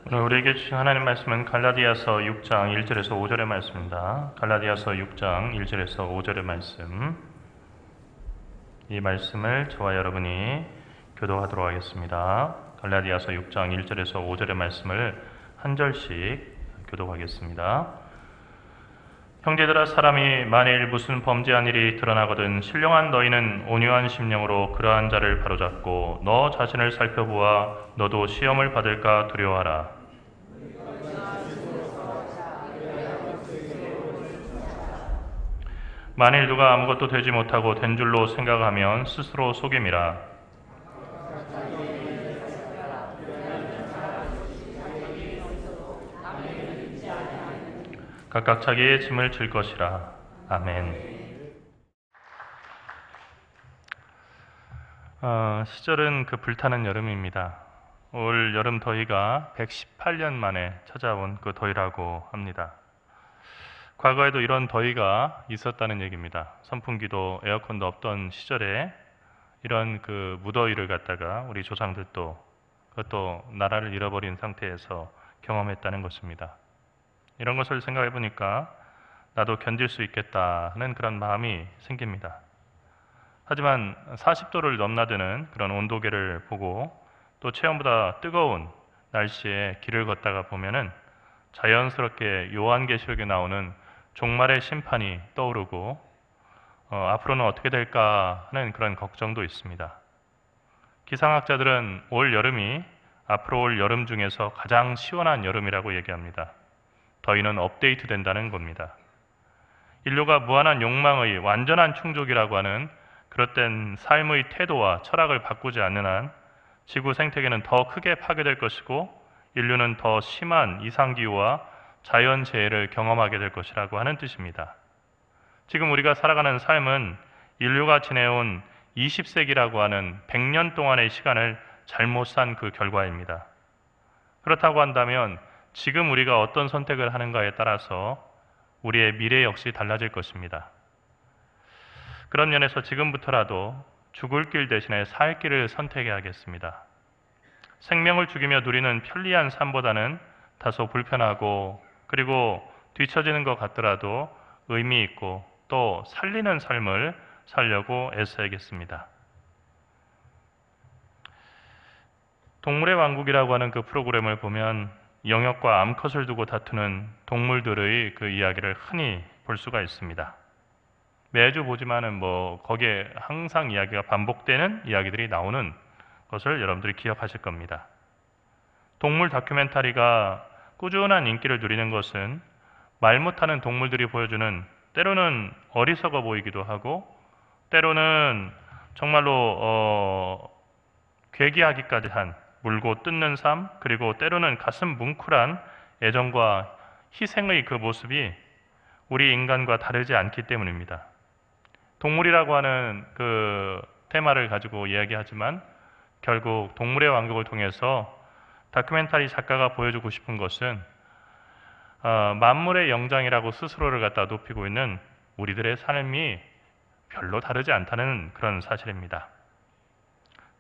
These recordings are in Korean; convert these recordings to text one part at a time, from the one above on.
오늘 우리에게 주신 하나님 말씀은 갈라디아서 6장 1절에서 5절의 말씀입니다. 갈라디아서 6장 1절에서 5절의 말씀, 이 말씀을 저와 여러분이 교도하도록 하겠습니다. 갈라디아서 6장 1절에서 5절의 말씀을 한 절씩 교도하겠습니다. 형제들아, 사람이 만일 무슨 범죄한 일이 드러나거든 신령한 너희는 온유한 심령으로 그러한 자를 바로잡고 너 자신을 살펴보아 너도 시험을 받을까 두려워하라. 만일 누가 아무것도 되지 못하고 된 줄로 생각하면 스스로 속임이라. 각각 자기의 짐을 질 것이라. 아멘. 시절은 그 불타는 여름입니다. 올 여름 더위가 118년 만에 찾아온 그 더위라고 합니다. 과거에도 이런 더위가 있었다는 얘기입니다. 선풍기도 에어컨도 없던 시절에 이런 그 무더위를 갖다가 우리 조상들도 그것도 나라를 잃어버린 상태에서 경험했다는 것입니다. 이런 것을 생각해 보니까 나도 견딜 수 있겠다 하는 그런 마음이 생깁니다. 하지만 40도를 넘나드는 그런 온도계를 보고 또 체온보다 뜨거운 날씨에 길을 걷다가 보면은 자연스럽게 요한계시록에 나오는 종말의 심판이 떠오르고 앞으로는 어떻게 될까 하는 그런 걱정도 있습니다. 기상학자들은 올 여름이 앞으로 올 여름 중에서 가장 시원한 여름이라고 얘기합니다. 더위는 업데이트 된다는 겁니다. 인류가 무한한 욕망의 완전한 충족이라고 하는 그릇된 삶의 태도와 철학을 바꾸지 않는 한 지구 생태계는 더 크게 파괴될 것이고 인류는 더 심한 이상기후와 자연재해를 경험하게 될 것이라고 하는 뜻입니다. 지금 우리가 살아가는 삶은 인류가 지내온 20세기라고 하는 100년 동안의 시간을 잘못 산 그 결과입니다. 그렇다고 한다면 지금 우리가 어떤 선택을 하는가에 따라서 우리의 미래 역시 달라질 것입니다. 그런 면에서 지금부터라도 죽을 길 대신에 살 길을 선택해야겠습니다. 생명을 죽이며 누리는 편리한 삶보다는 다소 불편하고 그리고 뒤처지는 것 같더라도 의미 있고 또 살리는 삶을 살려고 애써야겠습니다. 동물의 왕국이라고 하는 그 프로그램을 보면 영역과 암컷을 두고 다투는 동물들의 그 이야기를 흔히 볼 수가 있습니다. 매주 보지만은 거기에 항상 이야기가 반복되는 이야기들이 나오는 것을 여러분들이 기억하실 겁니다. 동물 다큐멘터리가 꾸준한 인기를 누리는 것은 말 못하는 동물들이 보여주는 때로는 어리석어 보이기도 하고 때로는 정말로 괴기하기까지 한 물고 뜯는 삶, 그리고 때로는 가슴 뭉클한 애정과 희생의 그 모습이 우리 인간과 다르지 않기 때문입니다. 동물이라고 하는 그 테마를 가지고 이야기하지만 결국 동물의 왕국을 통해서 다큐멘터리 작가가 보여주고 싶은 것은 만물의 영장이라고 스스로를 갖다 높이고 있는 우리들의 삶이 별로 다르지 않다는 그런 사실입니다.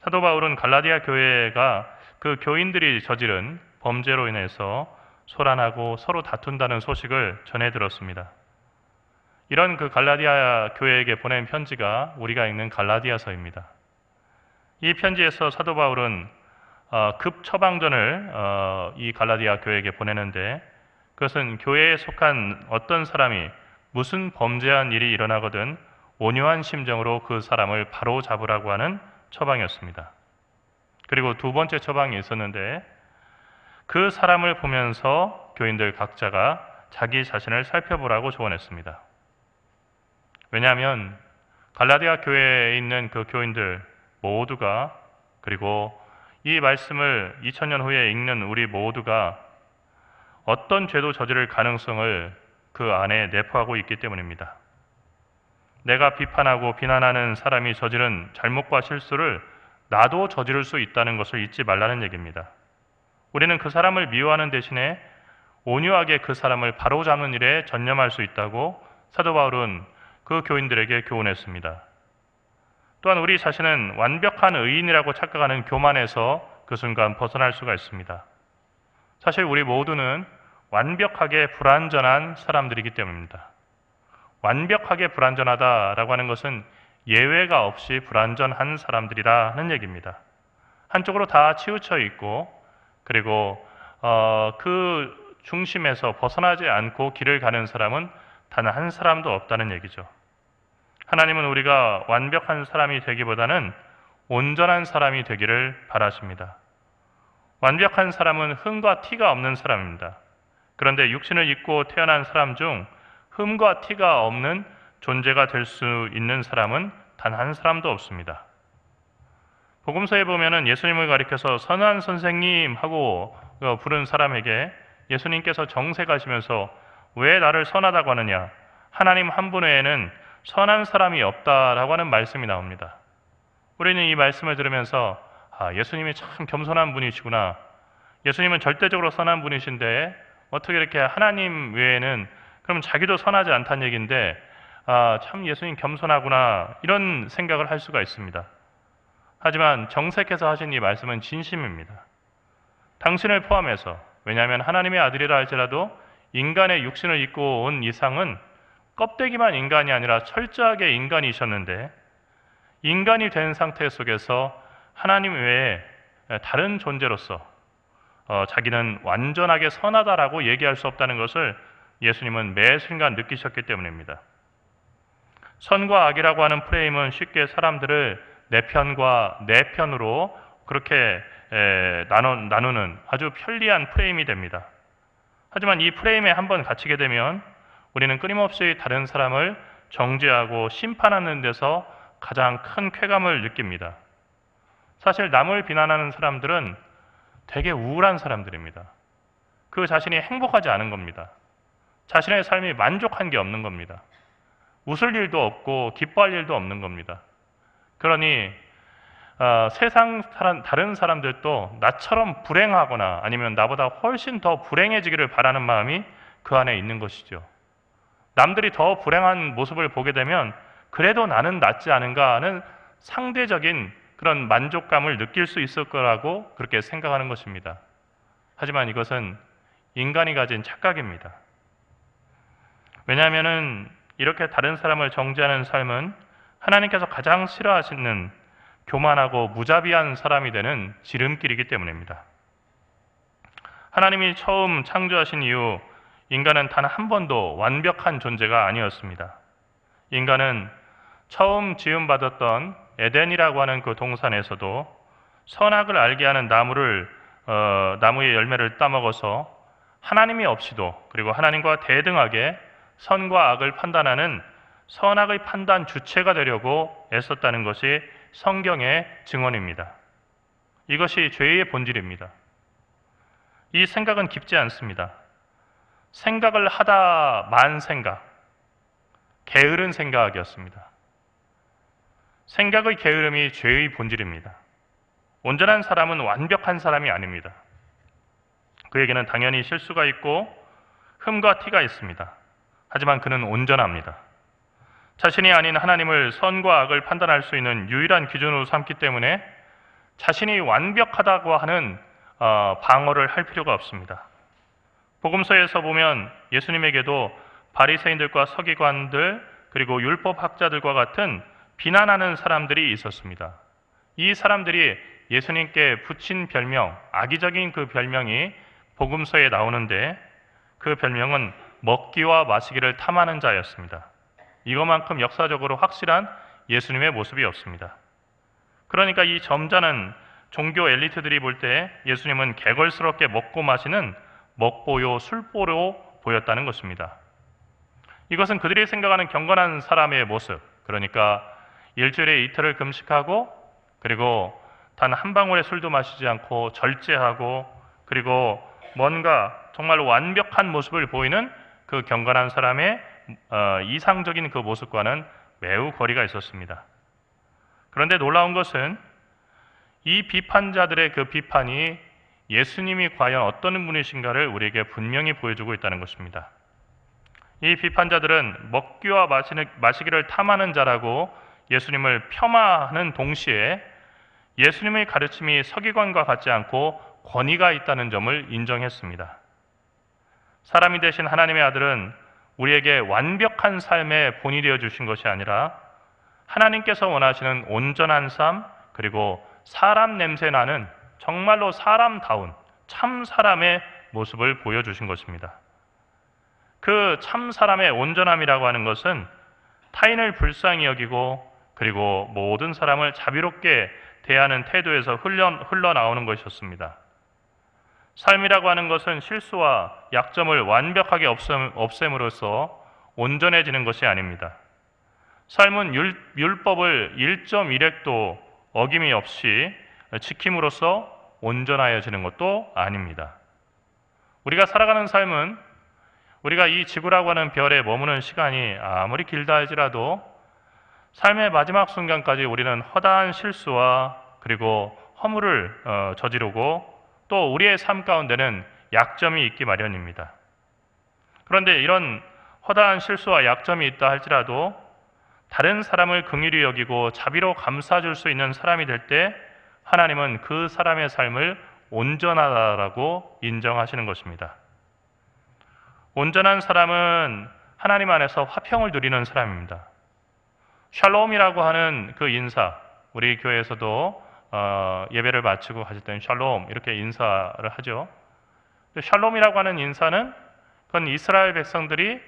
사도 바울은 갈라디아 교회가 그 교인들이 저지른 범죄로 인해서 소란하고 서로 다툰다는 소식을 전해 들었습니다. 이런 그 갈라디아 교회에게 보낸 편지가 우리가 읽는 갈라디아서입니다. 이 편지에서 사도 바울은 급처방전을 이 갈라디아 교회에게 보내는데 그것은 교회에 속한 어떤 사람이 무슨 범죄한 일이 일어나거든 온유한 심정으로 그 사람을 바로 잡으라고 하는 처방이었습니다. 그리고 두 번째 처방이 있었는데 그 사람을 보면서 교인들 각자가 자기 자신을 살펴보라고 조언했습니다. 왜냐하면 갈라디아 교회에 있는 그 교인들 모두가 그리고 이 말씀을 2000년 후에 읽는 우리 모두가 어떤 죄도 저지를 가능성을 그 안에 내포하고 있기 때문입니다. 내가 비판하고 비난하는 사람이 저지른 잘못과 실수를 나도 저지를 수 있다는 것을 잊지 말라는 얘기입니다. 우리는 그 사람을 미워하는 대신에 온유하게 그 사람을 바로잡는 일에 전념할 수 있다고 사도 바울은 그 교인들에게 교훈했습니다. 또한 우리 자신은 완벽한 의인이라고 착각하는 교만에서 그 순간 벗어날 수가 있습니다. 사실 우리 모두는 완벽하게 불완전한 사람들이기 때문입니다. 완벽하게 불완전하다라고 하는 것은 예외가 없이 불완전한 사람들이라는 얘기입니다. 한쪽으로 다 치우쳐 있고 그리고 그 중심에서 벗어나지 않고 길을 가는 사람은 단 한 사람도 없다는 얘기죠. 하나님은 우리가 완벽한 사람이 되기보다는 온전한 사람이 되기를 바라십니다. 완벽한 사람은 흠과 티가 없는 사람입니다. 그런데 육신을 입고 태어난 사람 중 흠과 티가 없는 존재가 될 수 있는 사람은 단 한 사람도 없습니다. 복음서에 보면은 예수님을 가리켜서 선한 선생님 하고 부른 사람에게 예수님께서 정색하시면서 왜 나를 선하다고 하느냐? 하나님 한 분 외에는 선한 사람이 없다라고 하는 말씀이 나옵니다. 우리는 이 말씀을 들으면서 예수님이 참 겸손한 분이시구나. 예수님은 절대적으로 선한 분이신데 어떻게 이렇게 하나님 외에는 그럼 자기도 선하지 않다는 얘기인데 참 예수님 겸손하구나 이런 생각을 할 수가 있습니다. 하지만 정색해서 하신 이 말씀은 진심입니다. 당신을 포함해서, 왜냐하면 하나님의 아들이라 할지라도 인간의 육신을 입고 온 이상은 껍데기만 인간이 아니라 철저하게 인간이셨는데 인간이 된 상태 속에서 하나님 외에 다른 존재로서 자기는 완전하게 선하다라고 얘기할 수 없다는 것을 예수님은 매 순간 느끼셨기 때문입니다. 선과 악이라고 하는 프레임은 쉽게 사람들을 내 편과 내 편으로 그렇게 나누는 아주 편리한 프레임이 됩니다. 하지만 이 프레임에 한번 갇히게 되면 우리는 끊임없이 다른 사람을 정죄하고 심판하는 데서 가장 큰 쾌감을 느낍니다. 사실 남을 비난하는 사람들은 되게 우울한 사람들입니다. 그 자신이 행복하지 않은 겁니다. 자신의 삶이 만족한 게 없는 겁니다. 웃을 일도 없고 기뻐할 일도 없는 겁니다. 그러니 세상 다른 사람들도 나처럼 불행하거나 아니면 나보다 훨씬 더 불행해지기를 바라는 마음이 그 안에 있는 것이죠. 남들이 더 불행한 모습을 보게 되면 그래도 나는 낫지 않은가 하는 상대적인 그런 만족감을 느낄 수 있을 거라고 그렇게 생각하는 것입니다. 하지만 이것은 인간이 가진 착각입니다. 왜냐하면 이렇게 다른 사람을 정죄하는 삶은 하나님께서 가장 싫어하시는 교만하고 무자비한 사람이 되는 지름길이기 때문입니다. 하나님이 처음 창조하신 이후 인간은 단 한 번도 완벽한 존재가 아니었습니다. 인간은 처음 지음받았던 에덴이라고 하는 그 동산에서도 선악을 알게 하는 나무의 열매를 따먹어서 하나님이 없이도 그리고 하나님과 대등하게 선과 악을 판단하는 선악의 판단 주체가 되려고 애썼다는 것이 성경의 증언입니다. 이것이 죄의 본질입니다. 이 생각은 깊지 않습니다. 생각을 하다 만 생각, 게으른 생각이었습니다. 생각의 게으름이 죄의 본질입니다. 온전한 사람은 완벽한 사람이 아닙니다. 그에게는 당연히 실수가 있고 흠과 티가 있습니다. 하지만 그는 온전합니다. 자신이 아닌 하나님을 선과 악을 판단할 수 있는 유일한 기준으로 삼기 때문에 자신이 완벽하다고 하는 방어를 할 필요가 없습니다. 복음서에서 보면 예수님에게도 바리새인들과 서기관들 그리고 율법학자들과 같은 비난하는 사람들이 있었습니다. 이 사람들이 예수님께 붙인 별명, 악의적인 그 별명이 복음서에 나오는데 그 별명은 먹기와 마시기를 탐하는 자였습니다. 이것만큼 역사적으로 확실한 예수님의 모습이 없습니다. 그러니까 이 점잖은 종교 엘리트들이 볼 때 예수님은 개걸스럽게 먹고 마시는 먹보요, 술보로 보였다는 것입니다. 이것은 그들이 생각하는 경건한 사람의 모습, 그러니까 일주일에 이틀을 금식하고 그리고 단 한 방울의 술도 마시지 않고 절제하고 그리고 뭔가 정말 완벽한 모습을 보이는 그 경건한 사람의 이상적인 그 모습과는 매우 거리가 있었습니다. 그런데 놀라운 것은 이 비판자들의 그 비판이 예수님이 과연 어떤 분이신가를 우리에게 분명히 보여주고 있다는 것입니다. 이 비판자들은 먹기와 마시기를 탐하는 자라고 예수님을 폄하하는 동시에 예수님의 가르침이 서기관과 같지 않고 권위가 있다는 점을 인정했습니다. 사람이 되신 하나님의 아들은 우리에게 완벽한 삶의 본이 되어 주신 것이 아니라 하나님께서 원하시는 온전한 삶, 그리고 사람 냄새 나는 정말로 사람다운 참 사람의 모습을 보여주신 것입니다. 그 참 사람의 온전함이라고 하는 것은 타인을 불쌍히 여기고 그리고 모든 사람을 자비롭게 대하는 태도에서 흘러나오는 것이었습니다. 삶이라고 하는 것은 실수와 약점을 완벽하게 없앰으로써 온전해지는 것이 아닙니다. 삶은 율법을 1.1획도 어김이 없이 지킴으로써 온전하여지는 것도 아닙니다. 우리가 살아가는 삶은 우리가 이 지구라고 하는 별에 머무는 시간이 아무리 길다 할지라도 삶의 마지막 순간까지 우리는 허다한 실수와 그리고 허물을 저지르고 또 우리의 삶 가운데는 약점이 있기 마련입니다. 그런데 이런 허다한 실수와 약점이 있다 할지라도 다른 사람을 긍휼히 여기고 자비로 감싸줄 수 있는 사람이 될 때 하나님은 그 사람의 삶을 온전하다라고 인정하시는 것입니다. 온전한 사람은 하나님 안에서 화평을 누리는 사람입니다. 샬롬이라고 하는 그 인사, 우리 교회에서도 예배를 마치고 가실 때는 샬롬 이렇게 인사를 하죠. 샬롬이라고 하는 인사는 그건 이스라엘 백성들이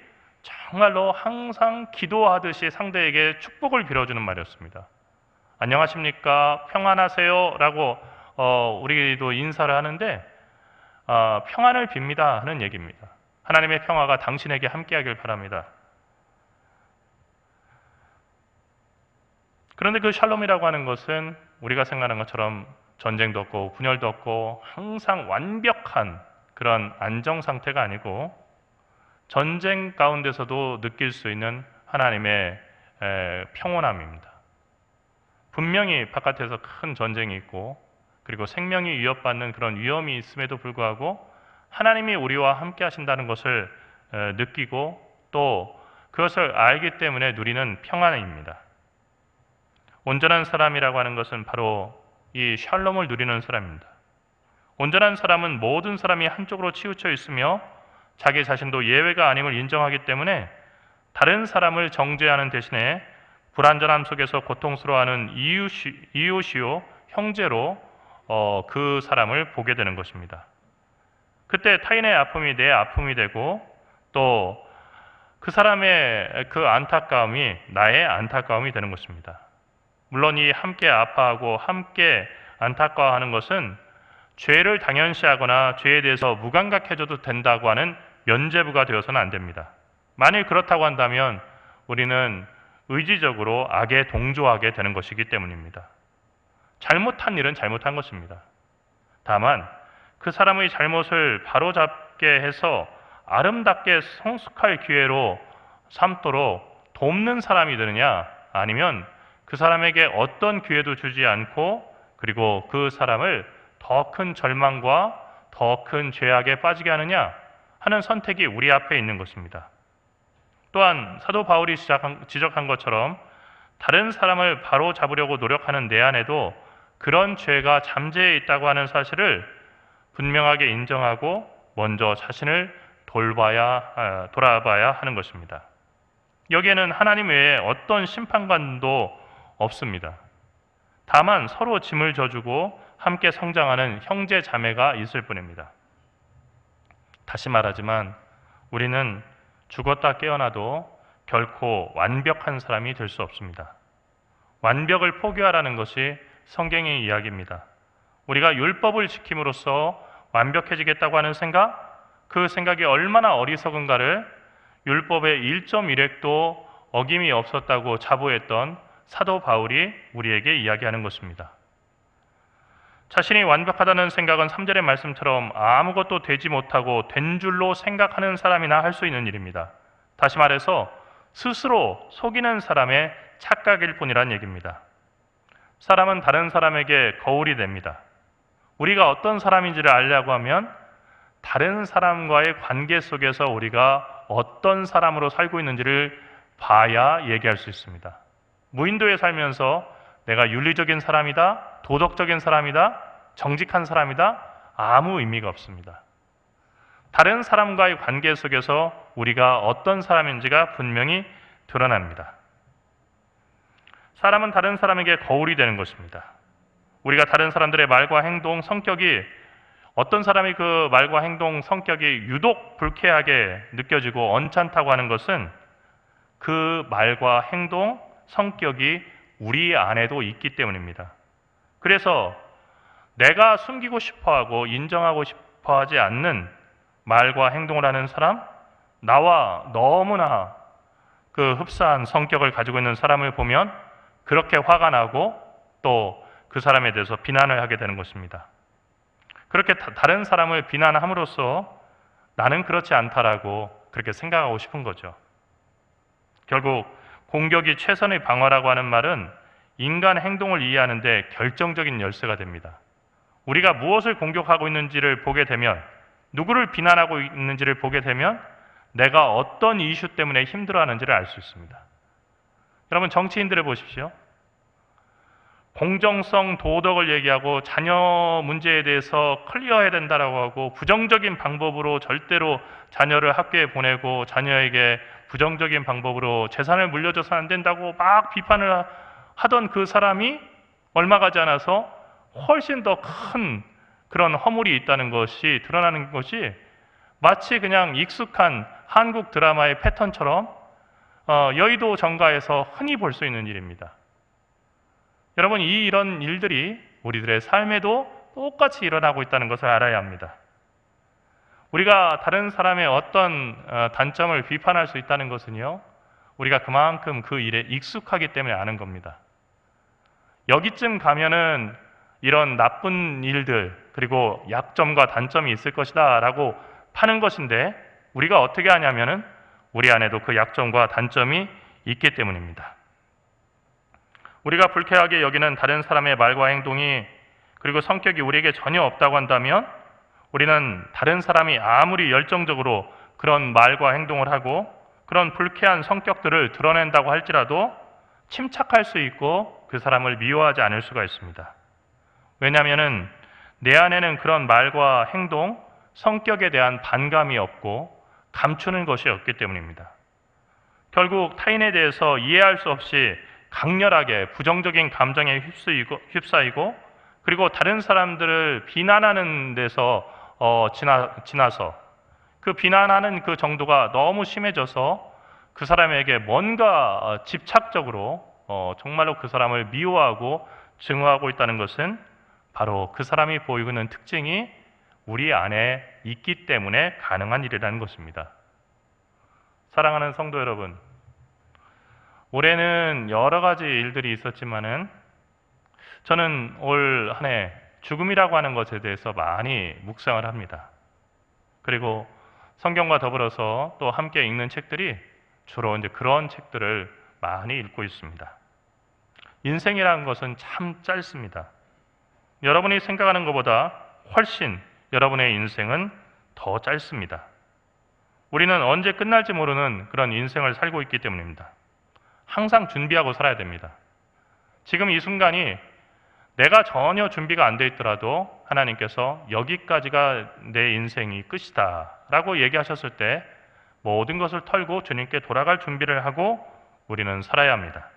정말로 항상 기도하듯이 상대에게 축복을 빌어주는 말이었습니다. 안녕하십니까? 평안하세요? 라고 우리도 인사를 하는데 평안을 빕니다 하는 얘기입니다. 하나님의 평화가 당신에게 함께하길 바랍니다. 그런데 그 샬롬이라고 하는 것은 우리가 생각하는 것처럼 전쟁도 없고 분열도 없고 항상 완벽한 그런 안정 상태가 아니고 전쟁 가운데서도 느낄 수 있는 하나님의 평온함입니다. 분명히 바깥에서 큰 전쟁이 있고 그리고 생명이 위협받는 그런 위험이 있음에도 불구하고 하나님이 우리와 함께 하신다는 것을 느끼고 또 그것을 알기 때문에 누리는 평안입니다. 온전한 사람이라고 하는 것은 바로 이 샬롬을 누리는 사람입니다. 온전한 사람은 모든 사람이 한쪽으로 치우쳐 있으며 자기 자신도 예외가 아님을 인정하기 때문에 다른 사람을 정죄하는 대신에 불완전함 속에서 고통스러워하는 이웃이요 형제로 그 사람을 보게 되는 것입니다. 그때 타인의 아픔이 내 아픔이 되고 또 그 사람의 그 안타까움이 나의 안타까움이 되는 것입니다. 물론 이 함께 아파하고 함께 안타까워하는 것은 죄를 당연시하거나 죄에 대해서 무감각해져도 된다고 하는 면죄부가 되어서는 안 됩니다. 만일 그렇다고 한다면 우리는 의지적으로 악에 동조하게 되는 것이기 때문입니다. 잘못한 일은 잘못한 것입니다. 다만 그 사람의 잘못을 바로잡게 해서 아름답게 성숙할 기회로 삼도록 돕는 사람이 되느냐 아니면 그 사람에게 어떤 기회도 주지 않고 그리고 그 사람을 더 큰 절망과 더 큰 죄악에 빠지게 하느냐 하는 선택이 우리 앞에 있는 것입니다. 또한 사도 바울이 지적한 것처럼 다른 사람을 바로 잡으려고 노력하는 내 안에도 그런 죄가 잠재해 있다고 하는 사실을 분명하게 인정하고 먼저 자신을 돌아봐야 하는 것입니다. 여기에는 하나님 외에 어떤 심판관도 없습니다. 다만 서로 짐을 져주고 함께 성장하는 형제 자매가 있을 뿐입니다. 다시 말하지만 우리는 죽었다 깨어나도 결코 완벽한 사람이 될 수 없습니다. 완벽을 포기하라는 것이 성경의 이야기입니다. 우리가 율법을 지킴으로써 완벽해지겠다고 하는 생각, 그 생각이 얼마나 어리석은가를 율법의 1.1획도 어김이 없었다고 자부했던 사도 바울이 우리에게 이야기하는 것입니다. 자신이 완벽하다는 생각은 3절의 말씀처럼 아무것도 되지 못하고 된 줄로 생각하는 사람이나 할 수 있는 일입니다. 다시 말해서 스스로 속이는 사람의 착각일 뿐이란 얘기입니다. 사람은 다른 사람에게 거울이 됩니다. 우리가 어떤 사람인지를 알려고 하면 다른 사람과의 관계 속에서 우리가 어떤 사람으로 살고 있는지를 봐야 얘기할 수 있습니다. 무인도에 살면서 내가 윤리적인 사람이다, 도덕적인 사람이다, 정직한 사람이다, 아무 의미가 없습니다. 다른 사람과의 관계 속에서 우리가 어떤 사람인지가 분명히 드러납니다. 사람은 다른 사람에게 거울이 되는 것입니다. 우리가 다른 사람들의 말과 행동, 성격이 어떤 사람이 그 말과 행동, 성격이 유독 불쾌하게 느껴지고 언짢다고 하는 것은 그 말과 행동, 성격이 우리 안에도 있기 때문입니다. 그래서 내가 숨기고 싶어하고 인정하고 싶어하지 않는 말과 행동을 하는 사람, 나와 너무나 그 흡사한 성격을 가지고 있는 사람을 보면 그렇게 화가 나고 또 그 사람에 대해서 비난을 하게 되는 것입니다. 그렇게 다른 사람을 비난함으로써 나는 그렇지 않다라고 그렇게 생각하고 싶은 거죠. 결국 공격이 최선의 방어라고 하는 말은 인간 행동을 이해하는 데 결정적인 열쇠가 됩니다. 우리가 무엇을 공격하고 있는지를 보게 되면, 누구를 비난하고 있는지를 보게 되면 내가 어떤 이슈 때문에 힘들어하는지를 알 수 있습니다. 여러분, 정치인들을 보십시오. 공정성, 도덕을 얘기하고 자녀 문제에 대해서 클리어해야 된다라고 하고 부정적인 방법으로 절대로 자녀를 학교에 보내고 자녀에게 부정적인 방법으로 재산을 물려줘서 안 된다고 막 비판을 하던 그 사람이 얼마 가지 않아서 훨씬 더 큰 그런 허물이 있다는 것이 드러나는 것이 마치 그냥 익숙한 한국 드라마의 패턴처럼 여의도 정가에서 흔히 볼 수 있는 일입니다. 여러분, 이런 일들이 우리들의 삶에도 똑같이 일어나고 있다는 것을 알아야 합니다. 우리가 다른 사람의 어떤 단점을 비판할 수 있다는 것은요, 우리가 그만큼 그 일에 익숙하기 때문에 아는 겁니다. 여기쯤 가면은 이런 나쁜 일들 그리고 약점과 단점이 있을 것이다 라고 파는 것인데, 우리가 어떻게 하냐면은 우리 안에도 그 약점과 단점이 있기 때문입니다. 우리가 불쾌하게 여기는 다른 사람의 말과 행동이 그리고 성격이 우리에게 전혀 없다고 한다면 우리는 다른 사람이 아무리 열정적으로 그런 말과 행동을 하고 그런 불쾌한 성격들을 드러낸다고 할지라도 침착할 수 있고 그 사람을 미워하지 않을 수가 있습니다. 왜냐하면 내 안에는 그런 말과 행동, 성격에 대한 반감이 없고 감추는 것이 없기 때문입니다. 결국 타인에 대해서 이해할 수 없이 강렬하게 부정적인 감정에 휩싸이고 그리고 다른 사람들을 비난하는 데서 지나서 그 비난하는 그 정도가 너무 심해져서 그 사람에게 뭔가 집착적으로 정말로 그 사람을 미워하고 증오하고 있다는 것은 바로 그 사람이 보이고 있는 특징이 우리 안에 있기 때문에 가능한 일이라는 것입니다. 사랑하는 성도 여러분, 올해는 여러 가지 일들이 있었지만은 저는 올 한 해 죽음이라고 하는 것에 대해서 많이 묵상을 합니다. 그리고 성경과 더불어서 또 함께 읽는 책들이 주로 이제 그런 책들을 많이 읽고 있습니다. 인생이라는 것은 참 짧습니다. 여러분이 생각하는 것보다 훨씬 여러분의 인생은 더 짧습니다. 우리는 언제 끝날지 모르는 그런 인생을 살고 있기 때문입니다. 항상 준비하고 살아야 됩니다. 지금 이 순간이 내가 전혀 준비가 안 돼 있더라도 하나님께서 여기까지가 내 인생이 끝이다 라고 얘기하셨을 때 모든 것을 털고 주님께 돌아갈 준비를 하고 우리는 살아야 합니다.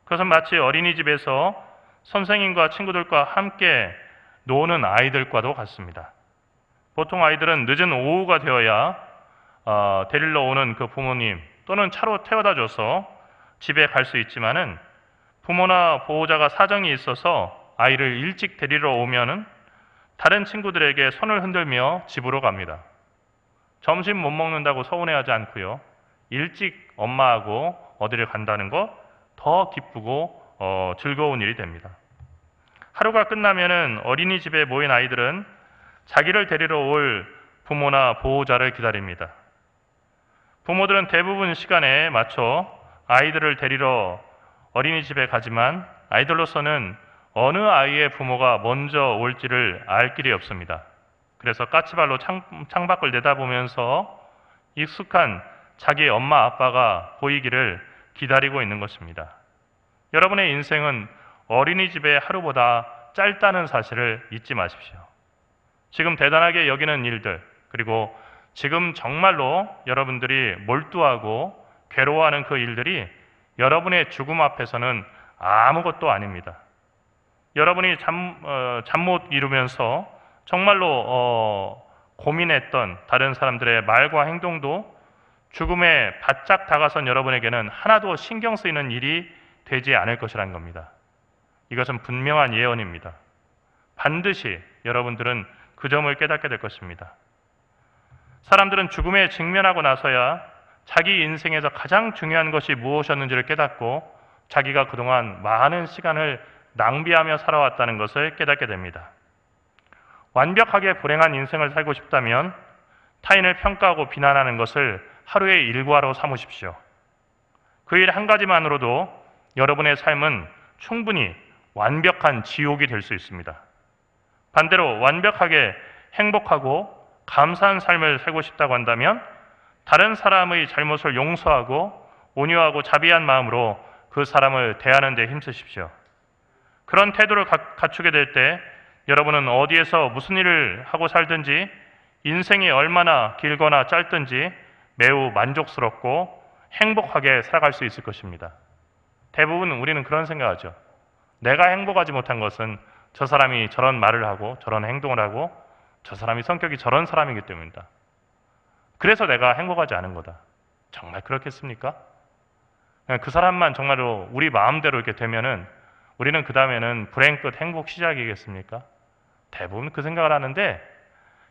그것은 마치 어린이집에서 선생님과 친구들과 함께 노는 아이들과도 같습니다. 보통 아이들은 늦은 오후가 되어야 데리러 오는 그 부모님 또는 차로 태워다 줘서 집에 갈 수 있지만은 부모나 보호자가 사정이 있어서 아이를 일찍 데리러 오면은 다른 친구들에게 손을 흔들며 집으로 갑니다. 점심 못 먹는다고 서운해하지 않고요. 일찍 엄마하고 어디를 간다는 것 더 기쁘고 즐거운 일이 됩니다. 하루가 끝나면은 어린이집에 모인 아이들은 자기를 데리러 올 부모나 보호자를 기다립니다. 부모들은 대부분 시간에 맞춰 아이들을 데리러 어린이집에 가지만 아이들로서는 어느 아이의 부모가 먼저 올지를 알 길이 없습니다. 그래서 까치발로 창밖을 내다보면서 익숙한 자기 엄마 아빠가 보이기를 기다리고 있는 것입니다. 여러분의 인생은 어린이집의 하루보다 짧다는 사실을 잊지 마십시오. 지금 대단하게 여기는 일들, 그리고 지금 정말로 여러분들이 몰두하고 괴로워하는 그 일들이 여러분의 죽음 앞에서는 아무것도 아닙니다. 여러분이 잠 못 이루면서 정말로 고민했던 다른 사람들의 말과 행동도 죽음에 바짝 다가선 여러분에게는 하나도 신경 쓰이는 일이 되지 않을 것이라는 겁니다. 이것은 분명한 예언입니다. 반드시 여러분들은 그 점을 깨닫게 될 것입니다. 사람들은 죽음에 직면하고 나서야 자기 인생에서 가장 중요한 것이 무엇이었는지를 깨닫고 자기가 그동안 많은 시간을 낭비하며 살아왔다는 것을 깨닫게 됩니다. 완벽하게 불행한 인생을 살고 싶다면 타인을 평가하고 비난하는 것을 하루의 일과로 삼으십시오. 그 일 한 가지만으로도 여러분의 삶은 충분히 완벽한 지옥이 될 수 있습니다. 반대로 완벽하게 행복하고 감사한 삶을 살고 싶다고 한다면 다른 사람의 잘못을 용서하고 온유하고 자비한 마음으로 그 사람을 대하는 데 힘쓰십시오. 그런 태도를 갖추게 될 때 여러분은 어디에서 무슨 일을 하고 살든지 인생이 얼마나 길거나 짧든지 매우 만족스럽고 행복하게 살아갈 수 있을 것입니다. 대부분 우리는 그런 생각하죠. 내가 행복하지 못한 것은 저 사람이 저런 말을 하고 저런 행동을 하고 저 사람이 성격이 저런 사람이기 때문이다. 그래서 내가 행복하지 않은 거다. 정말 그렇겠습니까? 그 사람만 정말로 우리 마음대로 이렇게 되면은 우리는 그 다음에는 불행 끝 행복 시작이겠습니까? 대부분 그 생각을 하는데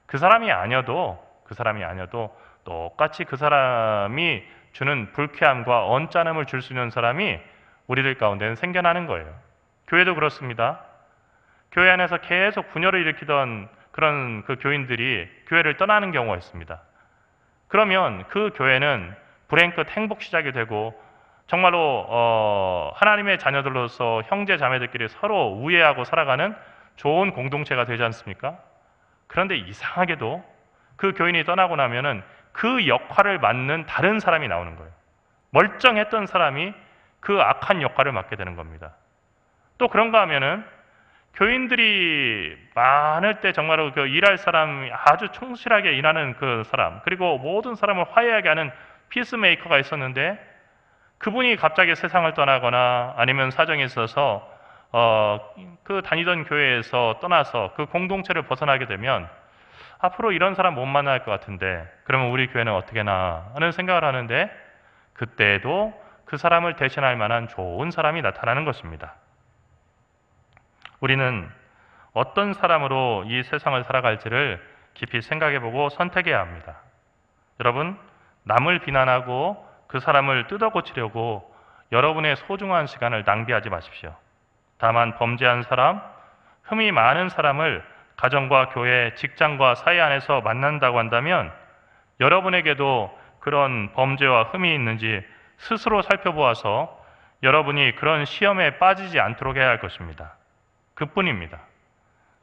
그 사람이 아니어도 똑같이 그 사람이 주는 불쾌함과 언짢음을 줄 수 있는 사람이 우리들 가운데는 생겨나는 거예요. 교회도 그렇습니다. 교회 안에서 계속 분열을 일으키던 그런 그 교인들이 교회를 떠나는 경우가 있습니다. 그러면 그 교회는 불행 끝 행복 시작이 되고 정말로 하나님의 자녀들로서 형제 자매들끼리 서로 우애하고 살아가는 좋은 공동체가 되지 않습니까? 그런데 이상하게도 그 교인이 떠나고 나면은 그 역할을 맡는 다른 사람이 나오는 거예요. 멀쩡했던 사람이 그 악한 역할을 맡게 되는 겁니다. 또 그런가 하면은 교인들이 많을 때 정말로 그 일할 사람이 아주 충실하게 일하는 그 사람, 그리고 모든 사람을 화해하게 하는 피스메이커가 있었는데 그분이 갑자기 세상을 떠나거나 아니면 사정이 있어서 그 다니던 교회에서 떠나서 그 공동체를 벗어나게 되면 앞으로 이런 사람 못 만날 것 같은데 그러면 우리 교회는 어떻게 하나 하는 생각을 하는데 그때도 그 사람을 대신할 만한 좋은 사람이 나타나는 것입니다. 우리는 어떤 사람으로 이 세상을 살아갈지를 깊이 생각해보고 선택해야 합니다. 여러분, 남을 비난하고 그 사람을 뜯어고치려고 여러분의 소중한 시간을 낭비하지 마십시오. 다만 범죄한 사람, 흠이 많은 사람을 가정과 교회, 직장과 사회 안에서 만난다고 한다면 여러분에게도 그런 범죄와 흠이 있는지 스스로 살펴보아서 여러분이 그런 시험에 빠지지 않도록 해야 할 것입니다. 그뿐입니다.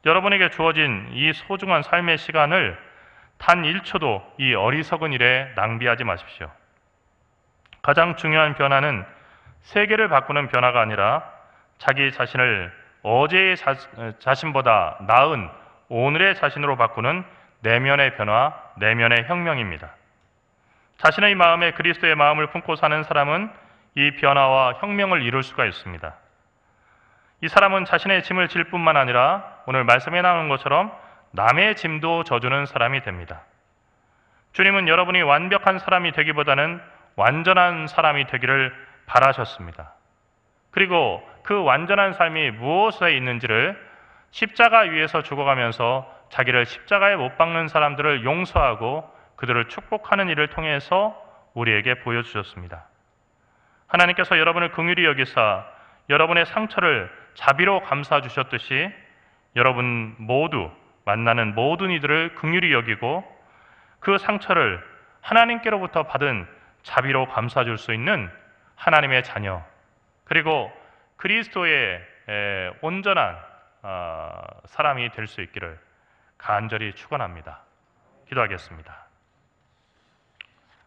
여러분에게 주어진 이 소중한 삶의 시간을 단 1초도 이 어리석은 일에 낭비하지 마십시오. 가장 중요한 변화는 세계를 바꾸는 변화가 아니라 자기 자신을 어제의 자신보다 나은 오늘의 자신으로 바꾸는 내면의 변화, 내면의 혁명입니다. 자신의 마음에 그리스도의 마음을 품고 사는 사람은 이 변화와 혁명을 이룰 수가 있습니다. 이 사람은 자신의 짐을 질 뿐만 아니라 오늘 말씀에 나오는 것처럼 남의 짐도 져주는 사람이 됩니다. 주님은 여러분이 완벽한 사람이 되기보다는 완전한 사람이 되기를 바라셨습니다. 그리고 그 완전한 삶이 무엇에 있는지를 십자가 위에서 죽어가면서 자기를 십자가에 못 박는 사람들을 용서하고 그들을 축복하는 일을 통해서 우리에게 보여주셨습니다. 하나님께서 여러분을 긍휼히 여기사 여러분의 상처를 자비로 감싸 주셨듯이 여러분 모두 만나는 모든 이들을 긍휼히 여기고 그 상처를 하나님께로부터 받은 자비로 감싸 줄 수 있는 하나님의 자녀, 그리고 그리스도의 온전한 사람이 될 수 있기를 간절히 축원합니다. 기도하겠습니다.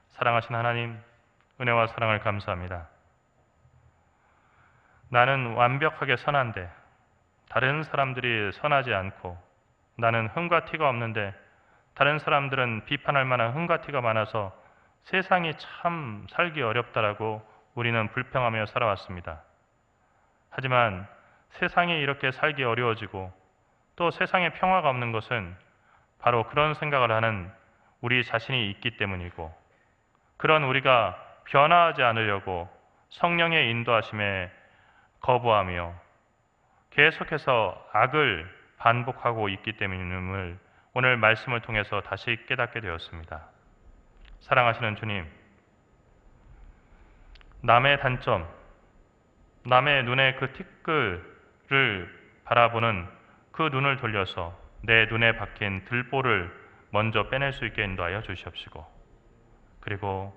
사랑하신 하나님, 은혜와 사랑을 감사합니다. 나는 완벽하게 선한데 다른 사람들이 선하지 않고 나는 흠과 티가 없는데 다른 사람들은 비판할 만한 흠과 티가 많아서 세상이 참 살기 어렵다라고 우리는 불평하며 살아왔습니다. 하지만 세상이 이렇게 살기 어려워지고 또 세상에 평화가 없는 것은 바로 그런 생각을 하는 우리 자신이 있기 때문이고, 그런 우리가 변화하지 않으려고 성령의 인도하심에 거부하며 계속해서 악을 반복하고 있기 때문임을 오늘 말씀을 통해서 다시 깨닫게 되었습니다. 사랑하시는 주님, 남의 단점, 남의 눈에 그 티끌을 바라보는 그 눈을 돌려서 내 눈에 박힌 들보를 먼저 빼낼 수 있게 인도하여 주시옵시고, 그리고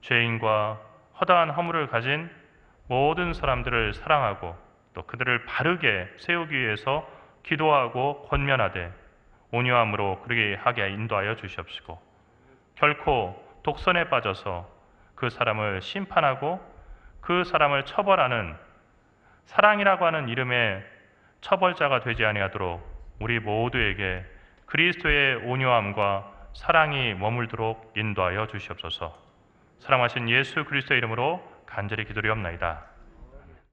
죄인과 허다한 허물을 가진 모든 사람들을 사랑하고 또 그들을 바르게 세우기 위해서 기도하고 권면하되 온유함으로 그러게 하게 인도하여 주시옵시고, 결코 독선에 빠져서 그 사람을 심판하고 그 사람을 처벌하는 사랑이라고 하는 이름의 처벌자가 되지 아니하도록 우리 모두에게 그리스도의 온유함과 사랑이 머물도록 인도하여 주시옵소서. 사랑하신 예수 그리스도의 이름으로 간절히 기도드리옵나이다.